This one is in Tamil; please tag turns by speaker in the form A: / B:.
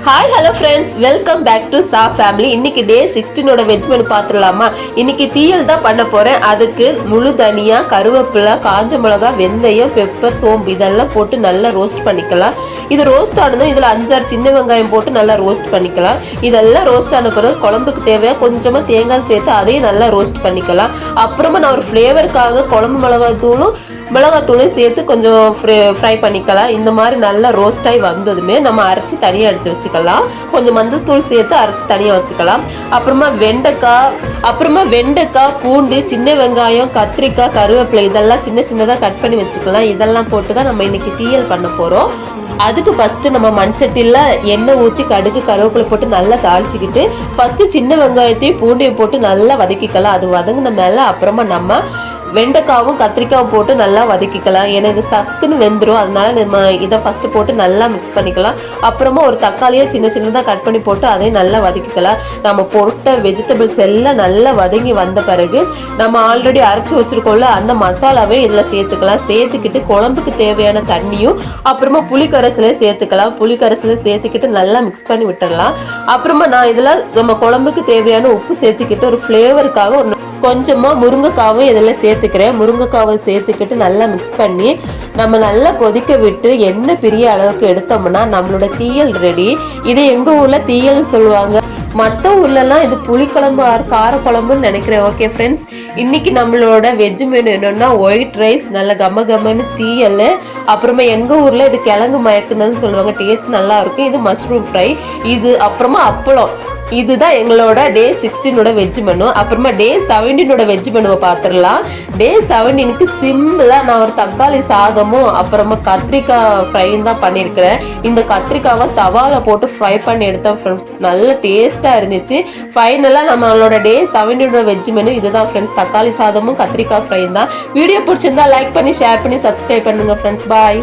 A: Hi hello friends, welcome back to சா ஃபேமிலி. இன்னைக்கு டே 16 வெஜ் மெனு பார்த்துடலாமா? இன்னைக்கு தீயல் தான் பண்ண போறேன். அதுக்கு முழு தனியா, கருவேப்பிலை, காஞ்ச மிளகாய், வெந்தயம், பெப்பர், சோம்பு இதெல்லாம் போட்டு நல்லா ரோஸ்ட் பண்ணிக்கலாம். இது ரோஸ்ட் ஆனதும் இதில் 5-6 சின்ன வெங்காயம் போட்டு நல்லா ரோஸ்ட் பண்ணிக்கலாம். இதெல்லாம் ரோஸ்ட் ஆன பிறகு குழம்புக்கு தேவையா கொஞ்சமாக தேங்காய் சேர்த்து அதையும் நல்லா ரோஸ்ட் பண்ணிக்கலாம். அப்புறமா நான் ஒரு ஃப்ளேவருக்காக குழம்பு மிளகாத்தூளையும் சேர்த்து கொஞ்சம் ஃப்ரை பண்ணிக்கலாம். இந்த மாதிரி நல்லா ரோஸ்ட் ஆகி வந்ததுமே நம்ம அரைச்சி தனியாக எடுத்து வச்சுக்கலாம். கொஞ்சம் மஞ்சள் தூள் சேர்த்து அரைச்சி தனியாக வச்சுக்கலாம். அப்புறமா வெண்டைக்காய், பூண்டு, சின்ன வெங்காயம், கத்திரிக்காய், கருவேப்பிலை இதெல்லாம் சின்ன சின்னதாக கட் பண்ணி வச்சுக்கலாம். இதெல்லாம் போட்டு தான் நம்ம இன்னைக்கு தீயல் பண்ண போகிறோம். அதுக்கு ஃபஸ்ட்டு நம்ம மண்சட்டியில் எண்ணெய் ஊற்றி கடுகு கருவேப்பிலை போட்டு நல்லா தாளிச்சிக்கிட்டு ஃபஸ்ட்டு சின்ன வெங்காயத்தையும் பூண்டையும் போட்டு நல்லா வதக்கிக்கலாம். அது வதங்கின மேலே அப்புறமா நம்ம வெண்டைக்காவும் கத்திரிக்காவும் போட்டு நல்லா வதக்கிக்கலாம். ஏன்னா இது சக்குன்னு வெந்துடும். அதனால நம்ம இதை ஃபஸ்ட்டு போட்டு நல்லா மிக்ஸ் பண்ணிக்கலாம். அப்புறமா ஒரு தக்காளியை சின்ன சின்னதாக கட் பண்ணி போட்டு அதையும் நல்லா வதக்கிக்கலாம். நம்ம போட்ட வெஜிடபிள்ஸ் எல்லாம் நல்லா வதங்கி வந்த பிறகு நம்ம ஆல்ரெடி அரைச்சி வச்சுருக்கோம்ல அந்த மசாலாவே இதில் சேர்த்துக்கலாம். சேர்த்துக்கிட்டு குழம்புக்கு தேவையான தண்ணியும் அப்புறமா புளிக்கரைசலே சேர்த்துக்கலாம். புளிக்கரைசலை சேர்த்துக்கிட்டு நல்லா மிக்ஸ் பண்ணி விட்டுடலாம். அப்புறமா நான் இதில் நம்ம குழம்புக்கு தேவையான உப்பு சேர்த்துக்கிட்டு ஒரு ஃப்ளேவருக்காக கொஞ்சமாக முருங்கைக்காவும் இதில் சேர்த்துக்கிறேன். முருங்கைக்காவை சேர்த்துக்கிட்டு நல்லா மிக்ஸ் பண்ணி நம்ம நல்லா கொதிக்க விட்டு எண்ணெய் பெரிய அளவுக்கு எடுத்தோம்னா நம்மளோட தீயல் ரெடி. இது எங்கள் ஊரில் தீயல்னு சொல்லுவாங்க. மற்ற ஊர்லலாம் இது புளிக்குழம்பு காரக்குழம்புன்னு நினைக்கிறேன். ஓகே ஃப்ரெண்ட்ஸ், இன்னைக்கு நம்மளோட வெஜ் மெனு என்னன்னா ஒயிட் ரைஸ், நல்ல கம்மன்னு தீயல். அப்புறமா எங்கள் ஊரில் இது கிழங்கு மயக்குனதுன்னு சொல்லுவாங்க. டேஸ்ட் நல்லா இருக்கும். இது மஷ்ரூம் ஃப்ரை. இது அப்புறமா அப்பளம். இதுதான் எங்களோட டே 16 வெஜ் மெனு. அப்புறமா டே 17 வெஜ் மெனுவை பார்த்துடலாம். டே 17க்கு சிம்பிளாக நான் ஒரு தக்காளி சாதமும் அப்புறமா கத்திரிக்காய் ஃப்ரையும் தான் பண்ணியிருக்கிறேன். இந்த கத்திரிக்காவை தவாவில் போட்டு ஃப்ரை பண்ணி எடுத்தேன் ஃப்ரெண்ட்ஸ். நல்ல டேஸ்ட்டாக இருந்துச்சு. ஃபைனலாக நம்மளோட டே 17 வெஜ் மெனு இதுதான் ஃப்ரெண்ட்ஸ். தக்காளி சாதமும் கத்திரிக்காய் ஃப்ரையும் தான். வீடியோ பிடிச்சிருந்தா லைக் பண்ணி ஷேர் பண்ணி சப்ஸ்கிரைப் பண்ணுங்க ஃப்ரெண்ட்ஸ். பாய்.